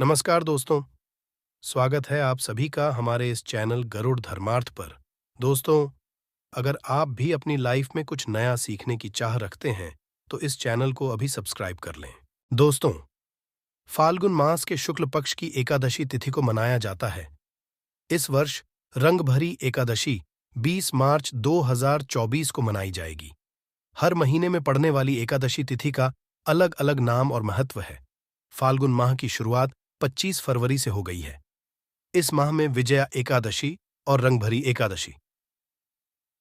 नमस्कार दोस्तों, स्वागत है आप सभी का हमारे इस चैनल गरुड़ धर्मार्थ पर। दोस्तों, अगर आप भी अपनी लाइफ में कुछ नया सीखने की चाह रखते हैं, तो इस चैनल को अभी सब्सक्राइब कर लें। दोस्तों, फाल्गुन मास के शुक्ल पक्ष की एकादशी तिथि को मनाया जाता है। इस वर्ष रंगभरी एकादशी 20 मार्च 2024 को मनाई जाएगी। हर महीने में पड़ने वाली एकादशी तिथि का अलग-अलग नाम और महत्व है। फाल्गुन माह की शुरुआत 25 फरवरी से हो गई है। इस माह में विजया एकादशी और रंगभरी एकादशी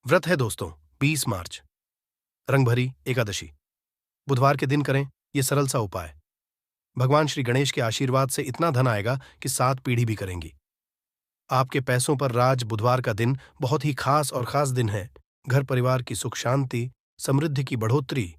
व्रत है दोस्तों। 20 मार्च रंगभरी एकादशी बुधवार के दिन करें ये सरल सा उपाय। भगवान श्री गणेश के आशीर्वाद से इतना धन आएगा कि 7 पीढ़ी भी करेंगी। आपके पैसों पर राज। बुधवार का दिन बहुत ही खास दिन है। घर परिवार की सुख शांति, समृद्धि की बढ़ोतरी।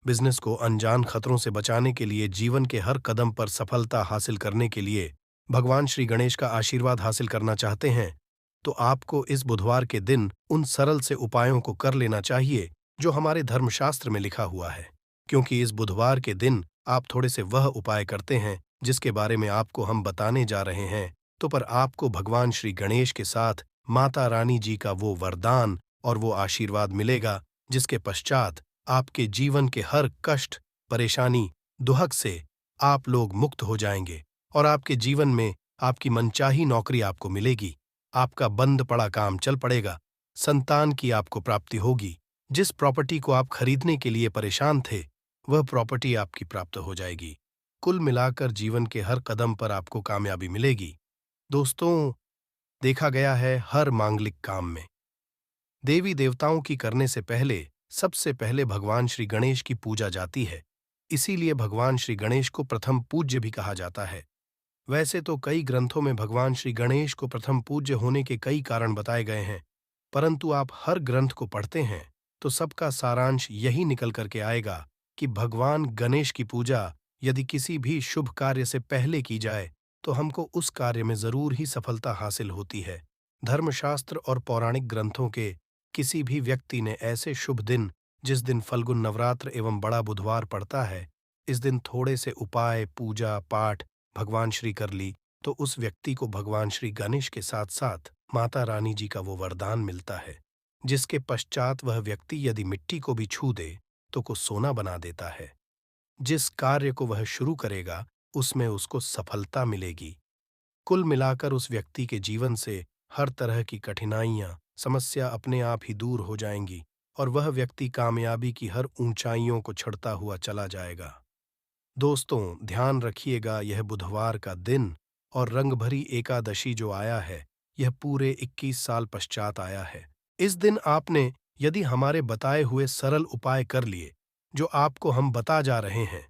बिजनेस को अनजान खतरों से बचाने के लिए, जीवन के हर कदम पर सफलता हासिल करने के लिए भगवान श्री गणेश का आशीर्वाद हासिल करना चाहते हैं, तो आपको इस बुधवार के दिन उन सरल से उपायों को कर लेना चाहिए जो हमारे धर्मशास्त्र में लिखा हुआ है। क्योंकि इस बुधवार के दिन आप थोड़े से वह उपाय करते हैं जिसके बारे में आपको हम बताने जा रहे हैं, तो पर आपको भगवान श्री गणेश के साथ माता रानी जी का वो वरदान और वो आशीर्वाद मिलेगा, जिसके पश्चात आपके जीवन के हर कष्ट, परेशानी, दुहक से आप लोग मुक्त हो जाएंगे और आपके जीवन में आपकी मनचाही नौकरी आपको मिलेगी। आपका बंद पड़ा काम चल पड़ेगा। संतान की आपको प्राप्ति होगी। जिस प्रॉपर्टी को आप खरीदने के लिए परेशान थे, वह प्रॉपर्टी आपकी प्राप्त हो जाएगी। कुल मिलाकर जीवन के हर कदम पर आपको कामयाबी मिलेगी। दोस्तों, देखा गया है हर मांगलिक काम में देवी देवताओं की करने से पहले सबसे पहले भगवान श्री गणेश की पूजा जाती है। इसीलिए भगवान श्री गणेश को प्रथम पूज्य भी कहा जाता है। वैसे तो कई ग्रंथों में भगवान श्री गणेश को प्रथम पूज्य होने के कई कारण बताए गए हैं, परंतु आप हर ग्रंथ को पढ़ते हैं तो सबका सारांश यही निकल करके आएगा कि भगवान गणेश की पूजा यदि किसी भी शुभ कार्य से पहले की जाए तो हमको उस कार्य में जरूर ही सफलता हासिल होती है। धर्मशास्त्र और पौराणिक ग्रंथों के किसी भी व्यक्ति ने ऐसे शुभ दिन, जिस दिन फल्गुन नवरात्र एवं बड़ा बुधवार पड़ता है, इस दिन थोड़े से उपाय, पूजा पाठ भगवान श्री कर ली, तो उस व्यक्ति को भगवान श्री गणेश के साथ साथ माता रानी जी का वो वरदान मिलता है, जिसके पश्चात वह व्यक्ति यदि मिट्टी को भी छू दे तो को सोना बना देता है। जिस कार्य को वह शुरू करेगा उसमें उसको सफलता मिलेगी। कुल मिलाकर उस व्यक्ति के जीवन से हर तरह की कठिनाइयां, समस्या अपने आप ही दूर हो जाएंगी और वह व्यक्ति कामयाबी की हर ऊंचाइयों को चढ़ता हुआ चला जाएगा। दोस्तों, ध्यान रखिएगा, यह बुधवार का दिन और रंगभरी एकादशी जो आया है, यह पूरे 21 साल पश्चात आया है। इस दिन आपने यदि हमारे बताए हुए सरल उपाय कर लिए, जो आपको हम बता जा रहे हैं,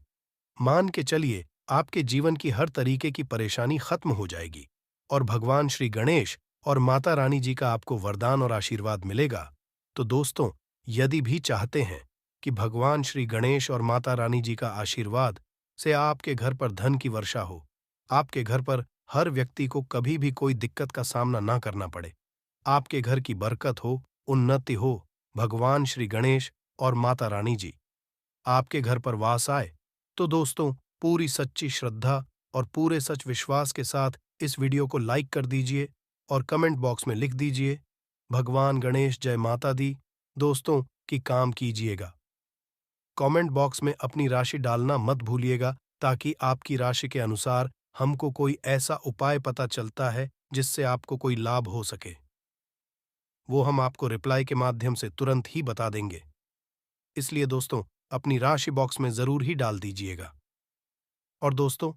मान के चलिए आपके जीवन की हर तरीके की परेशानी खत्म हो जाएगी और भगवान श्री गणेश और माता रानी जी का आपको वरदान और आशीर्वाद मिलेगा। तो दोस्तों, यदि भी चाहते हैं कि भगवान श्री गणेश और माता रानी जी का आशीर्वाद से आपके घर पर धन की वर्षा हो, आपके घर पर हर व्यक्ति को कभी भी कोई दिक्कत का सामना ना करना पड़े, आपके घर की बरकत हो, उन्नति हो, भगवान श्री गणेश और माता रानी जी आपके घर पर वास आए, तो दोस्तों, पूरी सच्ची श्रद्धा और पूरे सच विश्वास के साथ इस वीडियो को लाइक कर दीजिए और कमेंट बॉक्स में लिख दीजिए, भगवान गणेश जय माता दी। दोस्तों, कि काम कीजिएगा। कमेंट बॉक्स में अपनी राशि डालना मत भूलिएगा, ताकि आपकी राशि के अनुसार हमको कोई ऐसा उपाय पता चलता है जिससे आपको कोई लाभ हो सके, वो हम आपको रिप्लाई के माध्यम से तुरंत ही बता देंगे। इसलिए दोस्तों, अपनी राशि बॉक्स में जरूर ही डाल दीजिएगा। और दोस्तों,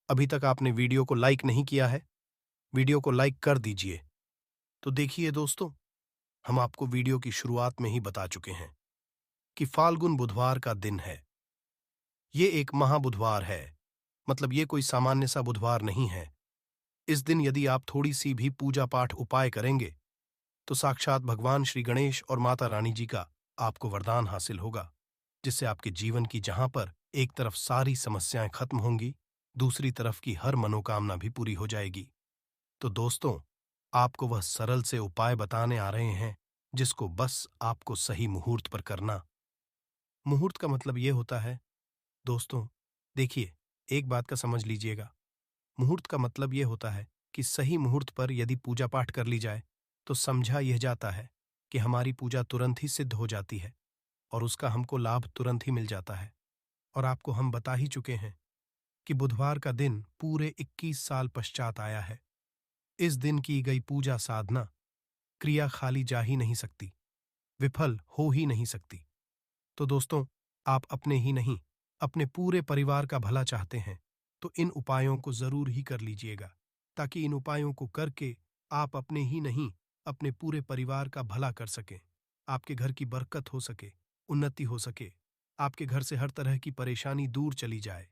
अभी तक आपने वीडियो को लाइक नहीं किया है, वीडियो को लाइक कर दीजिए। तो देखिए दोस्तों, हम आपको वीडियो की शुरुआत में ही बता चुके हैं कि फाल्गुन बुधवार का दिन है। ये एक महाबुधवार है, मतलब ये कोई सामान्य सा बुधवार नहीं है। इस दिन यदि आप थोड़ी सी भी पूजा पाठ उपाय करेंगे तो साक्षात भगवान श्री गणेश और माता रानी जी का आपको वरदान हासिल होगा, जिससे आपके जीवन की जहां पर एक तरफ सारी समस्याएं खत्म होंगी, दूसरी तरफ की हर मनोकामना भी पूरी हो जाएगी। तो दोस्तों, आपको वह सरल से उपाय बताने आ रहे हैं, जिसको बस आपको सही मुहूर्त पर करना। मुहूर्त का मतलब ये होता है दोस्तों, देखिए, एक बात का समझ लीजिएगा, मुहूर्त का मतलब यह होता है कि सही मुहूर्त पर यदि पूजा पाठ कर ली जाए तो समझा यह जाता है कि हमारी पूजा तुरंत ही सिद्ध हो जाती है और उसका हमको लाभ तुरंत ही मिल जाता है। और आपको हम बता ही चुके हैं कि बुधवार का दिन पूरे 21 साल पश्चात आया है। इस दिन की गई पूजा साधना क्रिया खाली जा ही नहीं सकती, विफल हो ही नहीं सकती। तो दोस्तों, आप अपने ही नहीं, अपने पूरे परिवार का भला चाहते हैं तो इन उपायों को जरूर ही कर लीजिएगा, ताकि इन उपायों को करके आप अपने ही नहीं, अपने पूरे परिवार का भला कर सकें, आपके घर की बरकत हो सके, उन्नति हो सके, आपके घर से हर तरह की परेशानी दूर चली जाए।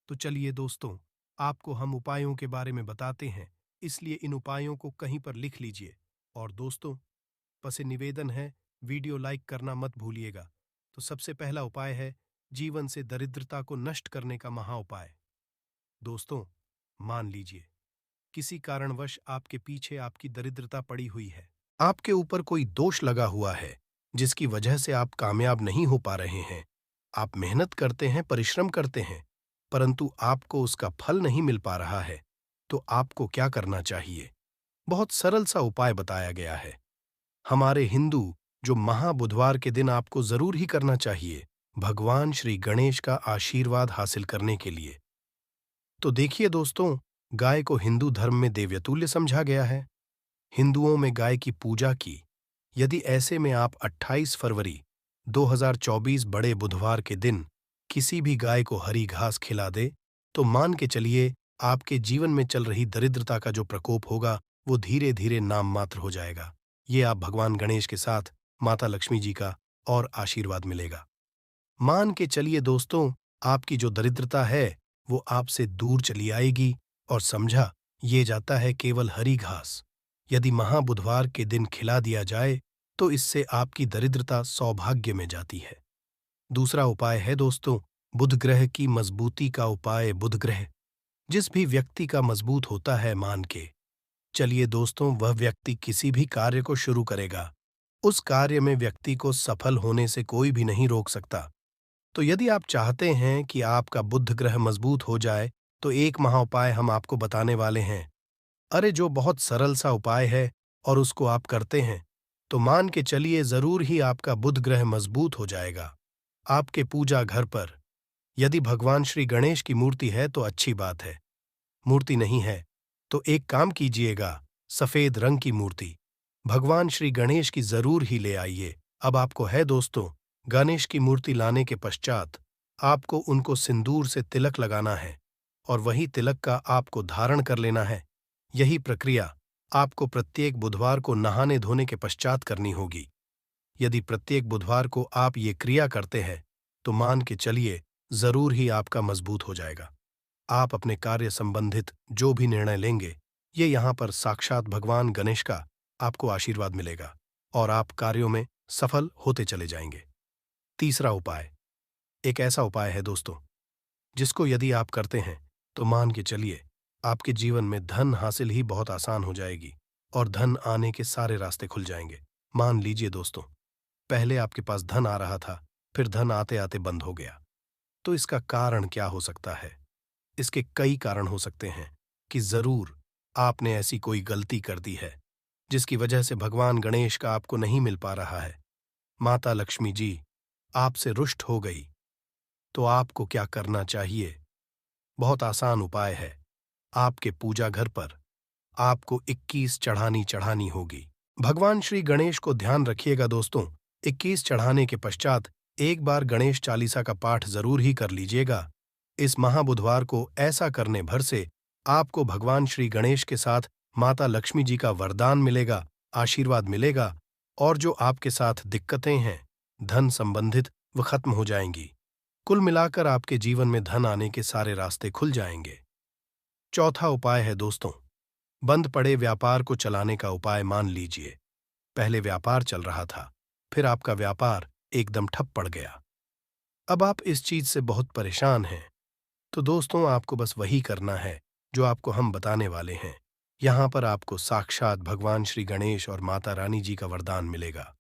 तो चलिए दोस्तों, आपको हम उपायों के बारे में बताते हैं, इसलिए इन उपायों को कहीं पर लिख लीजिए। और दोस्तों, बस ये निवेदन है, वीडियो लाइक करना मत भूलिएगा। तो सबसे पहला उपाय है जीवन से दरिद्रता को नष्ट करने का महा उपाय। दोस्तों, मान लीजिए किसी कारणवश आपके पीछे आपकी दरिद्रता पड़ी हुई है, आपके ऊपर कोई दोष लगा हुआ है जिसकी वजह से आप कामयाब नहीं हो पा रहे हैं। आप मेहनत करते हैं, परिश्रम करते हैं, परंतु आपको उसका फल नहीं मिल पा रहा है। तो आपको क्या करना चाहिए? बहुत सरल सा उपाय बताया गया है हमारे हिंदू, जो महाबुधवार के दिन आपको जरूर ही करना चाहिए भगवान श्री गणेश का आशीर्वाद हासिल करने के लिए। तो देखिए दोस्तों, गाय को हिंदू धर्म में देवतुल्य समझा गया है। हिंदुओं में गाय की पूजा की। यदि ऐसे में आप 28 फरवरी 2024 बड़े बुधवार के दिन किसी भी गाय को हरी घास खिला दे तो मान के चलिए आपके जीवन में चल रही दरिद्रता का जो प्रकोप होगा वो धीरे धीरे नाम मात्र हो जाएगा। ये आप भगवान गणेश के साथ माता लक्ष्मी जी का और आशीर्वाद मिलेगा। मान के चलिए दोस्तों, आपकी जो दरिद्रता है वो आपसे दूर चली आएगी। और समझा ये जाता है केवल हरी घास यदि महाबुधवार के दिन खिला दिया जाए तो इससे आपकी दरिद्रता सौभाग्य में जाती है। दूसरा उपाय है दोस्तों, बुध ग्रह की मजबूती का उपाय। बुध ग्रह जिस भी व्यक्ति का मजबूत होता है, मान के चलिए दोस्तों, वह व्यक्ति किसी भी कार्य को शुरू करेगा, उस कार्य में व्यक्ति को सफल होने से कोई भी नहीं रोक सकता। तो यदि आप चाहते हैं कि आपका बुध ग्रह मजबूत हो जाए तो एक महा उपाय हम आपको बताने वाले हैं। अरे जो बहुत सरल सा उपाय है और उसको आप करते हैं तो मान के चलिए जरूर ही आपका बुध ग्रह मजबूत हो जाएगा। आपके पूजा घर पर यदि भगवान श्री गणेश की मूर्ति है तो अच्छी बात है, मूर्ति नहीं है तो एक काम कीजिएगा, सफेद रंग की मूर्ति भगवान श्री गणेश की जरूर ही ले आइए। अब आपको है दोस्तों, गणेश की मूर्ति लाने के पश्चात आपको उनको सिंदूर से तिलक लगाना है और वही तिलक का आपको धारण कर लेना है। यही प्रक्रिया आपको प्रत्येक बुधवार को नहाने धोने के पश्चात करनी होगी। यदि प्रत्येक बुधवार को आप ये क्रिया करते हैं तो मान के चलिए जरूर ही आपका मजबूत हो जाएगा। आप अपने कार्य संबंधित जो भी निर्णय लेंगे, ये यहाँ पर साक्षात भगवान गणेश का आपको आशीर्वाद मिलेगा और आप कार्यों में सफल होते चले जाएंगे। तीसरा उपाय एक ऐसा उपाय है दोस्तों, जिसको यदि आप करते हैं तो मान के चलिए आपके जीवन में धन हासिल ही बहुत आसान हो जाएगी और धन आने के सारे रास्ते खुल जाएंगे। मान लीजिए दोस्तों, पहले आपके पास धन आ रहा था, फिर धन आते आते बंद हो गया। तो इसका कारण क्या हो सकता है? इसके कई कारण हो सकते हैं कि जरूर आपने ऐसी कोई गलती कर दी है जिसकी वजह से भगवान गणेश का आपको नहीं मिल पा रहा है। माता लक्ष्मी जी आपसे रुष्ट हो गई। तो आपको क्या करना चाहिए? बहुत आसान उपाय है। आपके पूजा घर पर आपको 21 चढ़ानी होगी। भगवान श्री गणेश को ध्यान रखिएगा दोस्तों, 21 चढ़ाने के पश्चात एक बार गणेश चालीसा का पाठ जरूर ही कर लीजिएगा। इस महाबुधवार को ऐसा करने भर से आपको भगवान श्री गणेश के साथ माता लक्ष्मी जी का वरदान मिलेगा, आशीर्वाद मिलेगा और जो आपके साथ दिक्कतें हैं धन संबंधित वो खत्म हो जाएंगी। कुल मिलाकर आपके जीवन में धन आने के सारे रास्ते खुल जाएंगे। चौथा उपाय है दोस्तों, बंद पड़े व्यापार को चलाने का उपाय। मान लीजिए पहले व्यापार चल रहा था, फिर आपका व्यापार एकदम ठप पड़ गया। अब आप इस चीज से बहुत परेशान हैं। तो दोस्तों, आपको बस वही करना है जो आपको हम बताने वाले हैं। यहाँ पर आपको साक्षात भगवान श्री गणेश और माता रानी जी का वरदान मिलेगा।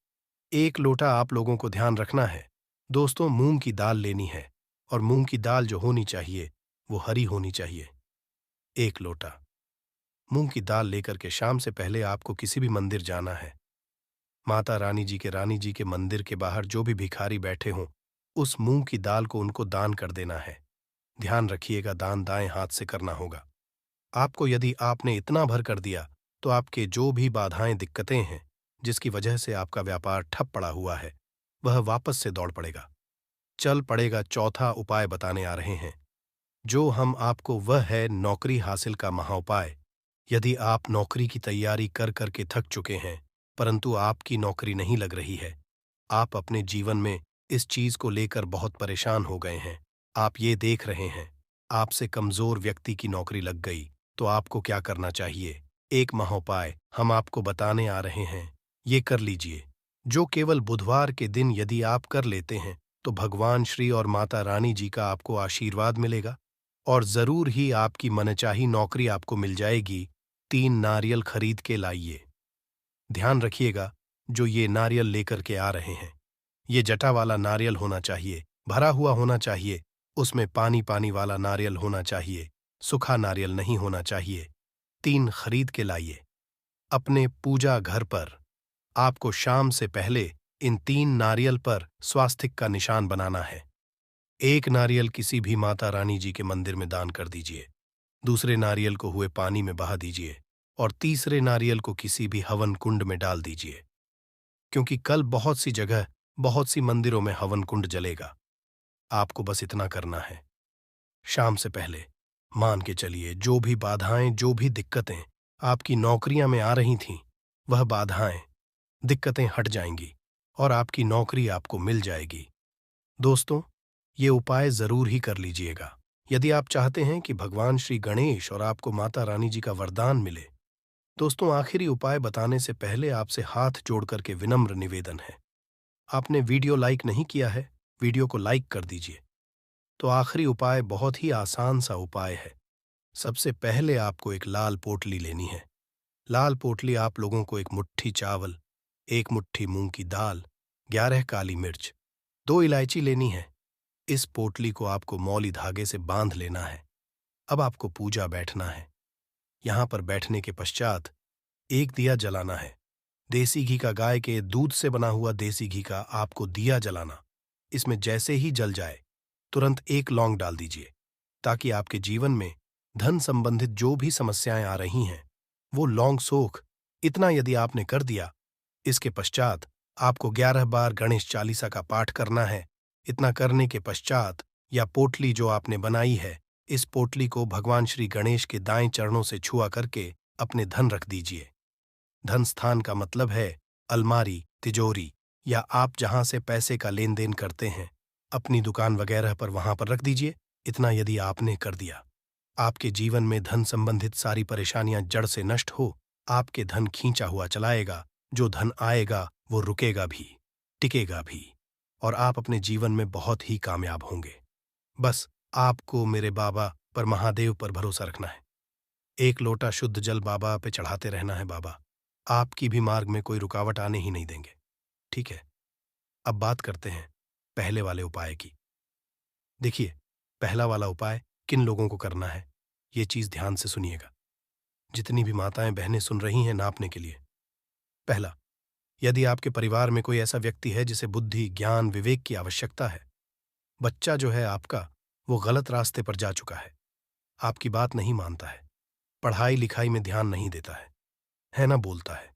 एक लोटा आप लोगों को ध्यान रखना है दोस्तों, मूंग की दाल लेनी है और मूंग की दाल जो होनी चाहिए वो हरी होनी चाहिए। 1 लोटा मूंग की दाल लेकर के शाम से पहले आपको किसी भी मंदिर जाना है। माता रानी जी के मंदिर के बाहर जो भी भिखारी बैठे हों, उस मूंग की दाल को उनको दान कर देना है। ध्यान रखिएगा, दान दाएं हाथ से करना होगा। आपको यदि आपने इतना भर कर दिया, तो आपके जो भी बाधाएं दिक्कतें हैं, जिसकी वजह से आपका व्यापार ठप पड़ा हुआ है, वह वापस से दौड़ पड़ेगा, चल पड़ेगा। चौथा उपाय बताने आ रहे हैं। जो हम आपको वह है नौकरी हासिल का महाउपाय। यदि आप नौकरी की तैयारी कर करके थक चुके हैं, परंतु आपकी नौकरी नहीं लग रही है, आप अपने जीवन में इस चीज को लेकर बहुत परेशान हो गए हैं, आप ये देख रहे हैं आपसे कमजोर व्यक्ति की नौकरी लग गई, तो आपको क्या करना चाहिए? एक महाउपाय हम आपको बताने आ रहे हैं, ये कर लीजिए। जो केवल बुधवार के दिन यदि आप कर लेते हैं, तो भगवान श्री और माता रानी जी का आपको आशीर्वाद मिलेगा और जरूर ही आपकी मनचाही नौकरी आपको मिल जाएगी। 3 नारियल खरीद के लाइए। ध्यान रखिएगा, जो ये नारियल लेकर के आ रहे हैं, ये जटा वाला नारियल होना चाहिए, भरा हुआ होना चाहिए, उसमें पानी पानी वाला नारियल होना चाहिए, सूखा नारियल नहीं होना चाहिए। 3 खरीद के लाइए। अपने पूजा घर पर आपको शाम से पहले इन 3 नारियल पर स्वास्तिक का निशान बनाना है। एक नारियल किसी भी माता रानी जी के मंदिर में दान कर दीजिए, दूसरे नारियल को हुए पानी में बहा दीजिए और तीसरे नारियल को किसी भी हवन कुंड में डाल दीजिए, क्योंकि कल बहुत सी जगह, बहुत सी मंदिरों में हवन कुंड जलेगा। आपको बस इतना करना है। शाम से पहले मान के चलिए, जो भी बाधाएं, जो भी दिक्कतें आपकी नौकरियां में आ रही थीं, वह बाधाएं, दिक्कतें हट जाएंगी और आपकी नौकरी आपको मिल जाएगी। दोस्तों, ये उपाय जरूर ही कर लीजिएगा। यदि आप चाहते हैं कि भगवान श्री गणेश और आपको माता रानी जी का वरदान मिले। दोस्तों, आखिरी उपाय बताने से पहले आपसे हाथ जोड़ करके विनम्र निवेदन है। आपने वीडियो लाइक नहीं किया है, वीडियो को लाइक कर दीजिए। तो आखिरी उपाय बहुत ही आसान सा उपाय है। सबसे पहले आपको एक लाल पोटली लेनी है। लाल पोटली आप लोगों को 1 मुट्ठी चावल, 1 मुट्ठी मूंग की दाल, 11 काली मिर्च, 2 इलायची लेनी है। इस पोटली को आपको मौली धागे से बांध लेना है। अब आपको पूजा बैठना है। यहां पर बैठने के पश्चात एक दिया जलाना है। देसी घी का, गाय के दूध से बना हुआ देसी घी का आपको दिया जलाना। इसमें जैसे ही जल जाए, तुरंत 1 लौंग डाल दीजिए, ताकि आपके जीवन में धन संबंधित जो भी समस्याएं आ रही हैं, वो लौंग सोख। इतना यदि आपने कर दिया, इसके पश्चात आपको 11 बार गणेश चालीसा का पाठ करना है। इतना करने के पश्चात या पोटली जो आपने बनाई है, इस पोटली को भगवान श्री गणेश के दाएं चरणों से छुआ करके अपने धन रख दीजिए। धन स्थान का मतलब है अलमारी, तिजोरी या आप जहां से पैसे का लेन देन करते हैं, अपनी दुकान वगैरह पर, वहां पर रख दीजिए। इतना यदि आपने कर दिया, आपके जीवन में धन संबंधित सारी परेशानियां जड़ से नष्ट हो, आपके धन खींचा हुआ चलाएगा। जो धन आएगा वो रुकेगा भी, टिकेगा भी और आप अपने जीवन में बहुत ही कामयाब होंगे। बस आपको मेरे बाबा पर, महादेव पर भरोसा रखना है। 1 लोटा शुद्ध जल बाबा पे चढ़ाते रहना है। बाबा आपकी भी मार्ग में कोई रुकावट आने ही नहीं देंगे। ठीक है, अब बात करते हैं पहले वाले उपाय की। देखिए, पहला वाला उपाय किन लोगों को करना है, ये चीज ध्यान से सुनिएगा। जितनी भी माताएं बहनें सुन रही हैं नापने के लिए। पहला, यदि आपके परिवार में कोई ऐसा व्यक्ति है जिसे बुद्धि, ज्ञान, विवेक की आवश्यकता है, बच्चा जो है आपका, वो गलत रास्ते पर जा चुका है, आपकी बात नहीं मानता है, पढ़ाई लिखाई में ध्यान नहीं देता है ना बोलता है,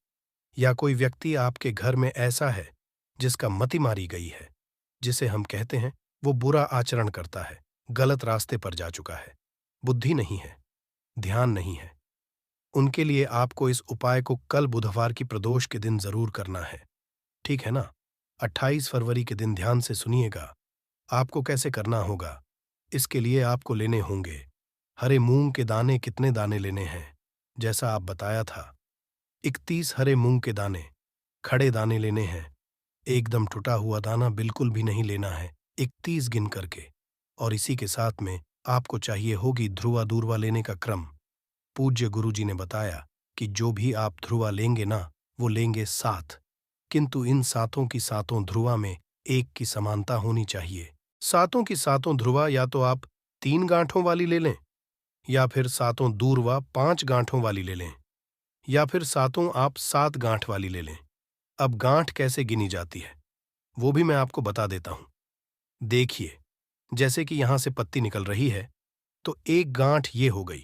या कोई व्यक्ति आपके घर में ऐसा है जिसका मति मारी गई है, जिसे हम कहते हैं वो बुरा आचरण करता है, गलत रास्ते पर जा चुका है, बुद्धि नहीं है, ध्यान नहीं है, उनके लिए आपको इस उपाय को कल बुधवार की प्रदोष के दिन जरूर करना है। ठीक है ना? 28 फरवरी के दिन ध्यान से सुनिएगा। आपको कैसे करना होगा? इसके लिए आपको लेने होंगे हरे मूंग के दाने। कितने दाने लेने हैं? जैसा आप बताया था, 31 हरे मूंग के दाने, खड़े दाने लेने हैं। एकदम टूटा हुआ दाना बिल्कुल भी नहीं लेना है, 31 गिन करके। और इसी के साथ में आपको चाहिए होगी ध्रुवा दूर्वा लेने का क्रम। पूज्य गुरुजी ने बताया कि जो भी आप ध्रुवा लेंगे ना, वो लेंगे 7, किंतु इन 7 की 7 ध्रुवा में एक की समानता होनी चाहिए। 7 की 7 ध्रुवा या तो आप 3 गांठों वाली ले लें, या फिर सातों दूर्वा 5 गांठों वाली ले लें, या फिर सातों आप 7 गांठ वाली ले लें। अब गांठ कैसे गिनी जाती है वो भी मैं आपको बता देता हूं। देखिए, जैसे कि यहां से पत्ती निकल रही है, तो एक गांठ ये हो गई,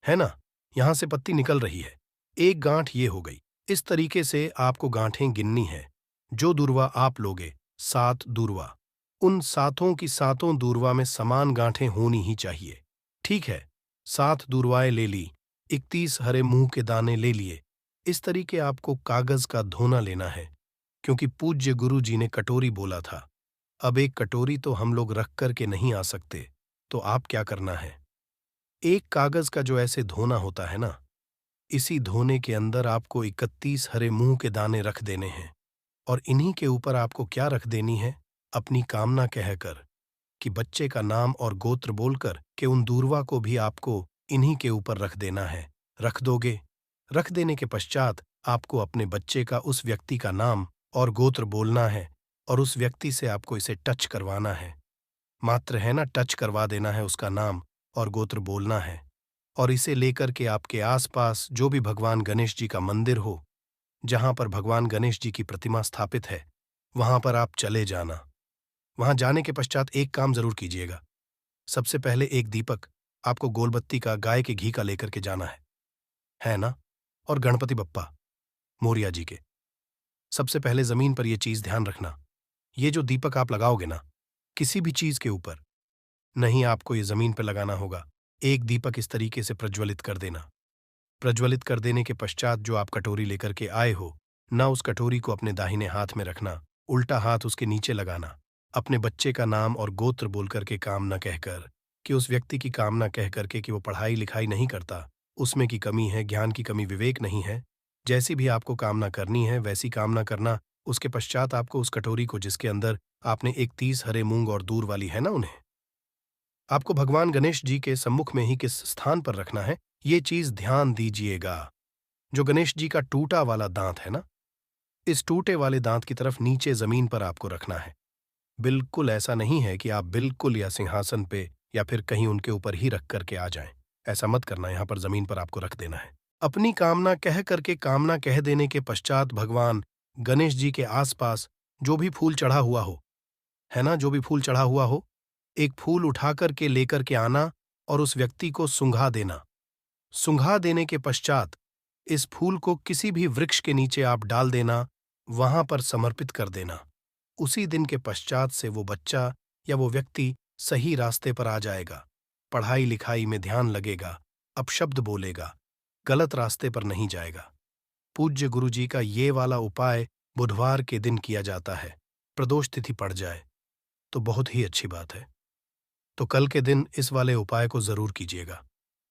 है ना? यहां से पत्ती निकल रही है, एक गांठ ये हो गई। इस तरीके से आपको गांठें गिननी है। जो दूर्वा आप लोगे, 7 दूर्वा, उन सातों की सातों दूर्वा में समान गांठें होनी ही चाहिए। ठीक है, 7 दूर्वाएं ले ली, 31 हरे मूंग के दाने ले लिए। इस तरीके आपको कागज का धोना लेना है, क्योंकि पूज्य गुरु जी ने कटोरी बोला था। अब एक कटोरी तो हम लोग रख कर के नहीं आ सकते, तो आप क्या करना है, एक कागज का जो ऐसे धोना होता है ना, इसी धोने के अंदर आपको 31 हरे मूंग के दाने रख देने हैं, और इन्हीं के ऊपर आपको क्या रख देनी है, अपनी कामना कहकर, कि बच्चे का नाम और गोत्र बोलकर कि उन दूर्वा को भी आपको इन्हीं के ऊपर रख देना है। रख दोगे? रख देने के पश्चात आपको अपने बच्चे का उस व्यक्ति का नाम और गोत्र बोलना है, और उस व्यक्ति से आपको इसे टच करवाना है। मात्र है ना, टच करवा देना है, उसका नाम और गोत्र बोलना है, और इसे लेकर के आपके आसपास जो भी भगवान गणेश जी का मंदिर हो, जहां पर भगवान गणेश जी की प्रतिमा स्थापित है, वहां पर आप चले जाना। वहां जाने के पश्चात एक काम जरूर कीजिएगा। सबसे पहले एक दीपक आपको गोलबत्ती का गाय के घी का लेकर के जाना है ना? और गणपति बप्पा मोरिया जी के सबसे पहले जमीन पर यह चीज ध्यान रखना, ये जो दीपक आप लगाओगे ना, किसी भी चीज के ऊपर नहीं, आपको ये जमीन पर लगाना होगा। एक दीपक इस तरीके से प्रज्वलित कर देना। प्रज्वलित कर देने के पश्चात जो आप कटोरी लेकर के आए हो ना, उस कटोरी को अपने दाहिने हाथ में रखना, उल्टा हाथ उसके नीचे लगाना। अपने बच्चे का नाम और गोत्र बोल करके, कामना कहकर, कि उस व्यक्ति की कामना कह करके कि वो पढ़ाई लिखाई नहीं करता, उसमें की कमी है, ज्ञान की कमी, विवेक नहीं है। जैसी भी आपको कामना करनी है वैसी कामना करना। उसके पश्चात आपको उस कटोरी को, जिसके अंदर आपने 31 हरे मूंग और दूर वाली है ना, उन्हें आपको भगवान गणेश जी के सम्मुख में ही किस स्थान पर रखना है, ये चीज ध्यान दीजिएगा। जो गणेश जी का टूटा वाला दांत है ना, इस टूटे वाले दांत की तरफ नीचे जमीन पर आपको रखना है। बिल्कुल ऐसा नहीं है कि आप बिल्कुल या सिंहासन पे या फिर कहीं उनके ऊपर ही रख करके आ जाएं। ऐसा मत करना, यहां पर जमीन पर आपको रख देना है। अपनी कामना कह करके, कामना कह देने के पश्चात भगवान गणेश जी के आसपास जो भी फूल चढ़ा हुआ हो, है ना, जो भी फूल चढ़ा हुआ हो, एक फूल उठा करके लेकर के आना और उस व्यक्ति को सूंघा देना। सूंघा देने के पश्चात इस फूल को किसी भी वृक्ष के नीचे आप डाल देना, वहां पर समर्पित कर देना। उसी दिन के पश्चात से वो बच्चा या वो व्यक्ति सही रास्ते पर आ जाएगा, पढ़ाई लिखाई में ध्यान लगेगा, अपशब्द बोलेगा, गलत रास्ते पर नहीं जाएगा। पूज्य गुरु जी का ये वाला उपाय बुधवार के दिन किया जाता है। प्रदोष तिथि पड़ जाए तो बहुत ही अच्छी बात है, तो कल के दिन इस वाले उपाय को जरूर कीजिएगा।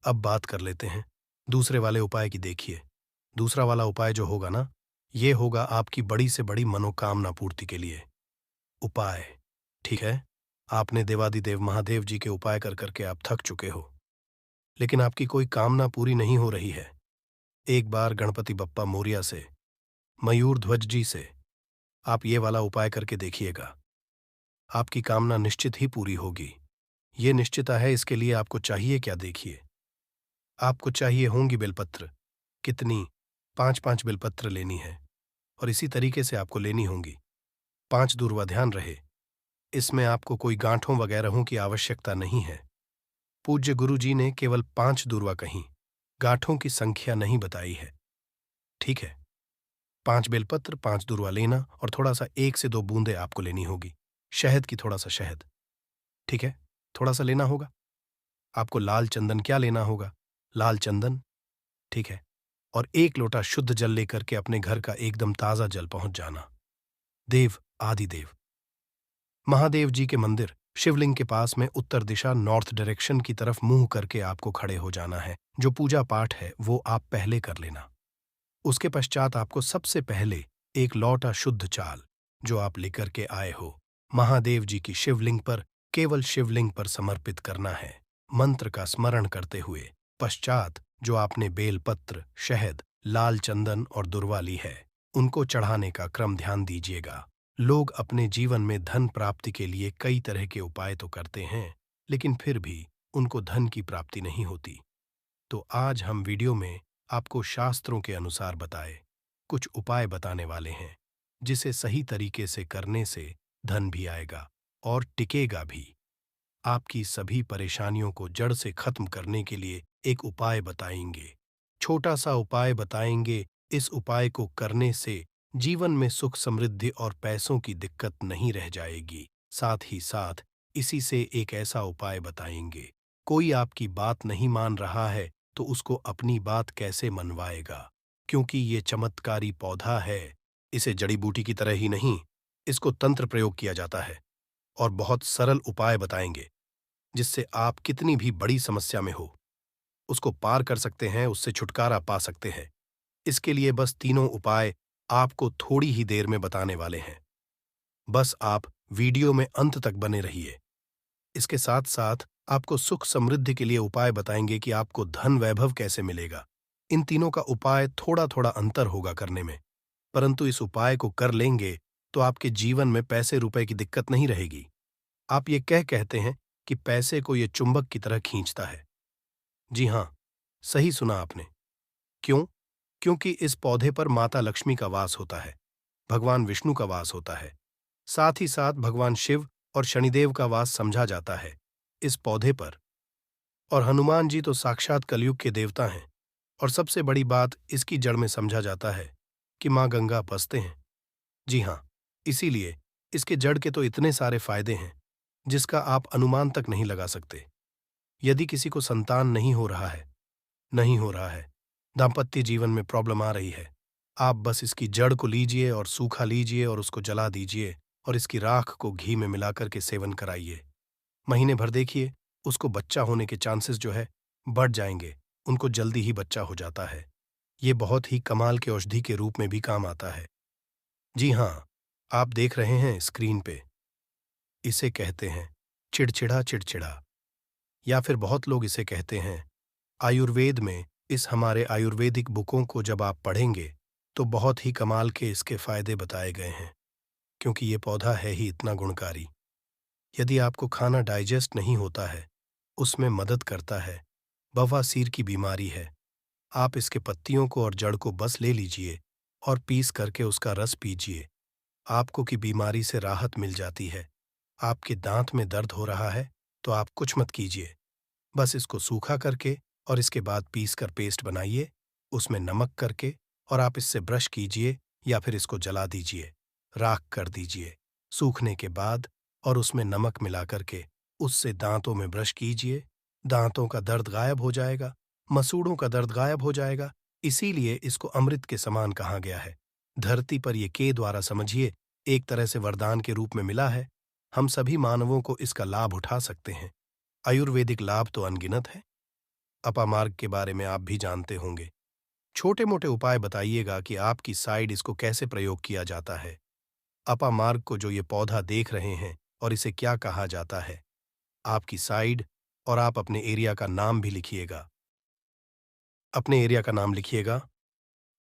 अब बात कर लेते हैं दूसरे वाले उपाय की। देखिए, दूसरा वाला उपाय जो होगा ना, ये होगा आपकी बड़ी से बड़ी मनोकामना पूर्ति के लिए उपाय। ठीक है, आपने देवादिदेव महादेव जी के उपाय कर करके आप थक चुके हो, लेकिन आपकी कोई कामना पूरी नहीं हो रही है। एक बार गणपति बप्पा मोरिया से, मयूर ध्वज जी से आप ये वाला उपाय करके देखिएगा, आपकी कामना निश्चित ही पूरी होगी। ये निश्चित है। इसके लिए आपको चाहिए क्या, देखिए, आपको चाहिए होंगी बेलपत्र। कितनी? 5-5 बेलपत्र लेनी है, और इसी तरीके से आपको लेनी होंगी 5 दूर्वा। ध्यान रहे, इसमें आपको कोई गांठों वगैरहों की आवश्यकता नहीं है। पूज्य गुरु जी ने केवल 5 दूर्वा कहीं, गांठों की संख्या नहीं बताई है। ठीक है, 5 बेलपत्र, 5 दूर्वा लेना, और थोड़ा सा 1 से 2 बूंदे आपको लेनी होगी शहद की, थोड़ा सा शहद। ठीक है, थोड़ा सा लेना होगा। आपको लाल चंदन क्या लेना होगा, लाल चंदन। ठीक है, और 1 लोटा शुद्ध जल लेकर के अपने घर का एकदम ताजा जल पहुंच जाना। देव आदिदेव महादेव जी के मंदिर शिवलिंग के पास में उत्तर दिशा, नॉर्थ डायरेक्शन की तरफ मुंह करके आपको खड़े हो जाना है। जो पूजा पाठ है वो आप पहले कर लेना। उसके पश्चात आपको सबसे पहले एक लौटा शुद्ध चाल जो आप लेकर के आए हो, महादेव जी की शिवलिंग पर, केवल शिवलिंग पर समर्पित करना है, मंत्र का स्मरण करते हुए। पश्चात जो आपने बेलपत्र, शहद, लाल चंदन और दुर्वा ली है, उनको चढ़ाने का क्रम ध्यान दीजिएगा। लोग अपने जीवन में धन प्राप्ति के लिए कई तरह के उपाय तो करते हैं, लेकिन फिर भी उनको धन की प्राप्ति नहीं होती। तो आज हम वीडियो में आपको शास्त्रों के अनुसार बताए कुछ उपाय बताने वाले हैं, जिसे सही तरीके से करने से धन भी आएगा और टिकेगा भी। आपकी सभी परेशानियों को जड़ से खत्म करने के लिए एक उपाय बताएंगे। छोटा सा उपाय बताएंगे। इस उपाय को करने से जीवन में सुख समृद्धि और पैसों की दिक्कत नहीं रह जाएगी। साथ ही साथ इसी से एक ऐसा उपाय बताएंगे, कोई आपकी बात नहीं मान रहा है तो उसको अपनी बात कैसे मनवाएगा। क्योंकि ये चमत्कारी पौधा है, इसे जड़ी बूटी की तरह ही नहीं, इसको तंत्र प्रयोग किया जाता है। और बहुत सरल उपाय बताएंगे, जिससे आप कितनी भी बड़ी समस्या में हो उसको पार कर सकते हैं, उससे छुटकारा पा सकते हैं। इसके लिए बस तीनों उपाय आपको थोड़ी ही देर में बताने वाले हैं। बस आप वीडियो में अंत तक बने रहिए। इसके साथ साथ आपको सुख समृद्धि के लिए उपाय बताएंगे कि आपको धन वैभव कैसे मिलेगा। इन तीनों का उपाय थोड़ा थोड़ा अंतर होगा करने में, परंतु इस उपाय को कर लेंगे तो आपके जीवन में पैसे रुपए की दिक्कत नहीं रहेगी। आप ये कहते हैं कि पैसे को ये चुंबक की तरह खींचता है। जी हाँ, सही सुना आपने। क्यों? क्योंकि इस पौधे पर माता लक्ष्मी का वास होता है, भगवान विष्णु का वास होता है, साथ ही साथ भगवान शिव और शनिदेव का वास समझा जाता है इस पौधे पर। और हनुमान जी तो साक्षात कलयुग के देवता हैं। और सबसे बड़ी बात इसकी जड़ में समझा जाता है कि माँ गंगा बसते हैं। जी हाँ, इसीलिए इसके जड़ के तो इतने सारे फायदे हैं जिसका आप अनुमान तक नहीं लगा सकते। यदि किसी को संतान नहीं हो रहा है, दांपत्य जीवन में प्रॉब्लम आ रही है, आप बस इसकी जड़ को लीजिए और सूखा लीजिए और उसको जला दीजिए और इसकी राख को घी में मिलाकर के सेवन कराइए। महीने भर देखिए, उसको बच्चा होने के चांसेस जो है बढ़ जाएंगे, उनको जल्दी ही बच्चा हो जाता है। ये बहुत ही कमाल के औषधि के रूप में भी काम आता है। जी हाँ, आप देख रहे हैं स्क्रीन पे। इसे कहते हैं चिड़चिड़ा चिड़चिड़ा, या फिर बहुत लोग इसे कहते हैं आयुर्वेद में। इस हमारे आयुर्वेदिक बुकों को जब आप पढ़ेंगे तो बहुत ही कमाल के इसके फायदे बताए गए हैं, क्योंकि ये पौधा है ही इतना गुणकारी। यदि आपको खाना डाइजेस्ट नहीं होता है, उसमें मदद करता है। बवासीर की बीमारी है, आप इसके पत्तियों को और जड़ को बस ले लीजिए और पीस करके उसका रस पीजिए। आपको की बीमारी से राहत मिल जाती है। आपके दांत में दर्द हो रहा है तो आप कुछ मत कीजिए, बस इसको सूखा करके और इसके बाद पीस कर पेस्ट बनाइए, उसमें नमक करके, और आप इससे ब्रश कीजिए या फिर इसको जला दीजिए, राख कर दीजिए सूखने के बाद, और उसमें नमक मिला करके उससे दांतों में ब्रश कीजिए। दांतों का दर्द गायब हो जाएगा, मसूड़ों का दर्द गायब हो जाएगा। इसीलिए इसको अमृत के समान कहा गया है। धरती पर ये के द्वारा समझिए एक तरह से वरदान के रूप में मिला है। हम सभी मानवों को इसका लाभ उठा सकते हैं। आयुर्वेदिक लाभ तो अनगिनत है। अपामार्ग के बारे में आप भी जानते होंगे। छोटे मोटे उपाय बताइएगा कि आपकी साइड इसको कैसे प्रयोग किया जाता है। अपामार्ग को जो ये पौधा देख रहे हैं और इसे क्या कहा जाता है, आपकी साइड, और आप अपने एरिया का नाम भी लिखिएगा। अपने एरिया का नाम लिखिएगा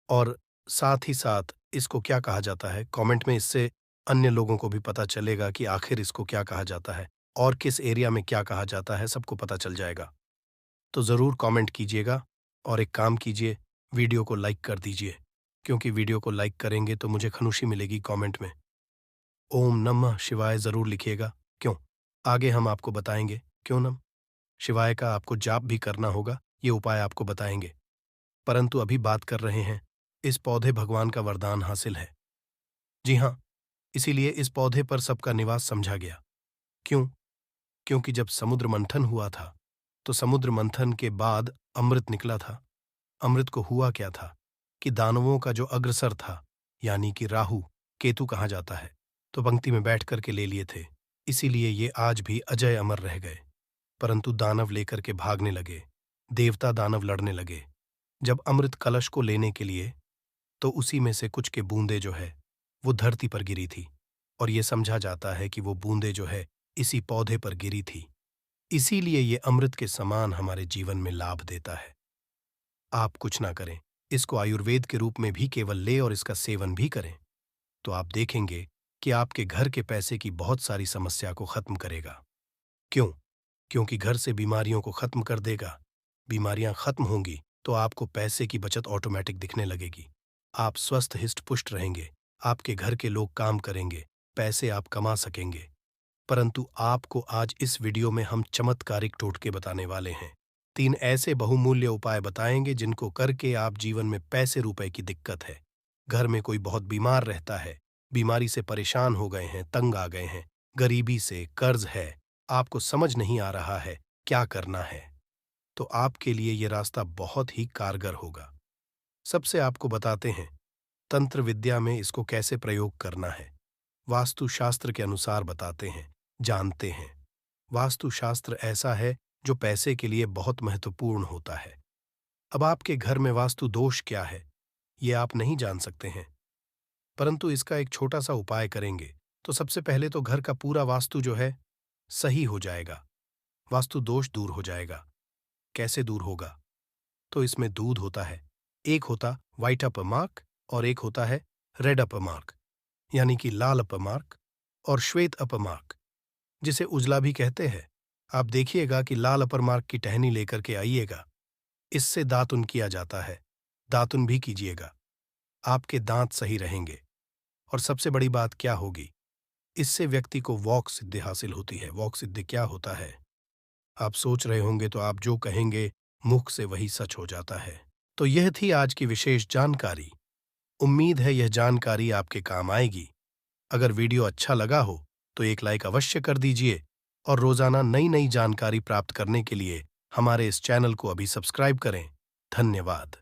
और साथ ही साथ इसको क्या कहा जाता है कमेंट में। इससे अन्य लोगों को भी पता चलेगा कि आखिर इसको क्या कहा जाता है और किस एरिया में क्या कहा जाता है, सबको पता चल जाएगा। तो ज़रूर कमेंट कीजिएगा और एक काम कीजिए, वीडियो को लाइक कर दीजिए, क्योंकि वीडियो को लाइक करेंगे तो मुझे खुशी मिलेगी कमेंट में। ओम नमः शिवाय ज़रूर लिखिएगा। क्यों? आगे हम आपको बताएंगे क्यों नम शिवाय का आपको जाप भी करना होगा, ये उपाय आपको बताएंगे। परंतु अभी बात कर रहे हैं, इस पौधे भगवान का वरदान हासिल है। जी हाँ, इसीलिए इस पौधे पर सबका निवास समझा गया। क्यों? क्योंकि जब समुद्र मंथन हुआ था, तो समुद्र मंथन के बाद अमृत निकला था। अमृत को हुआ क्या था कि दानवों का जो अग्रसर था, यानी कि राहु केतु कहा जाता है, तो पंक्ति में बैठ करके ले लिए थे। इसीलिए ये आज भी अजय अमर रह गए। परंतु दानव लेकर के भागने लगे, देवता दानव लड़ने लगे। जब अमृत कलश को लेने के लिए, तो उसी में से कुछ के बूंदे जो है वो धरती पर गिरी थी, और ये समझा जाता है कि वो बूंदे जो है इसी पौधे पर गिरी थी। इसीलिए ये अमृत के समान हमारे जीवन में लाभ देता है। आप कुछ ना करें, इसको आयुर्वेद के रूप में भी केवल ले और इसका सेवन भी करें, तो आप देखेंगे कि आपके घर के पैसे की बहुत सारी समस्या को खत्म करेगा। क्यों? क्योंकि घर से बीमारियों को खत्म कर देगा, बीमारियां खत्म होंगी तो आपको पैसे की बचत ऑटोमेटिक दिखने लगेगी। आप स्वस्थ हिस्ट पुष्ट रहेंगे, आपके घर के लोग काम करेंगे, पैसे आप कमा सकेंगे। परंतु आपको आज इस वीडियो में हम चमत्कारिक टोटके बताने वाले हैं। 3 ऐसे बहुमूल्य उपाय बताएंगे जिनको करके आप जीवन में पैसे रुपए की दिक्कत है, घर में कोई बहुत बीमार रहता है, बीमारी से परेशान हो गए हैं, तंग आ गए हैं, गरीबी से कर्ज है, आपको समझ नहीं आ रहा है क्या करना है, तो आपके लिए ये रास्ता बहुत ही कारगर होगा। सबसे आपको बताते हैं तंत्र विद्या में इसको कैसे प्रयोग करना है। वास्तुशास्त्र के अनुसार बताते हैं, जानते हैं। वास्तुशास्त्र ऐसा है जो पैसे के लिए बहुत महत्वपूर्ण होता है। अब आपके घर में वास्तु दोष क्या है, ये आप नहीं जान सकते हैं, परंतु इसका एक छोटा सा उपाय करेंगे तो सबसे पहले तो घर का पूरा वास्तु जो है सही हो जाएगा, वास्तु दोष दूर हो जाएगा। कैसे दूर होगा? तो इसमें दूध होता है, एक होता व्हाइट अपर मार्क और एक होता है रेड अपर मार्क, यानी कि लाल अपर मार्क और श्वेत अपर मार्क, जिसे उजला भी कहते हैं। आप देखिएगा कि लाल अपर मार्क की टहनी लेकर के आइएगा, इससे दातुन किया जाता है, दातुन भी कीजिएगा, आपके दांत सही रहेंगे। और सबसे बड़ी बात क्या होगी, इससे व्यक्ति को वॉक सिद्धि हासिल होती है। वॉक सिद्धि क्या होता है आप सोच रहे होंगे, तो आप जो कहेंगे मुख से वही सच हो जाता है। तो यह थी आज की विशेष जानकारी। उम्मीद है यह जानकारी आपके काम आएगी। अगर वीडियो अच्छा लगा हो तो एक लाइक अवश्य कर दीजिए और रोजाना नई नई जानकारी प्राप्त करने के लिए हमारे इस चैनल को अभी सब्सक्राइब करें। धन्यवाद।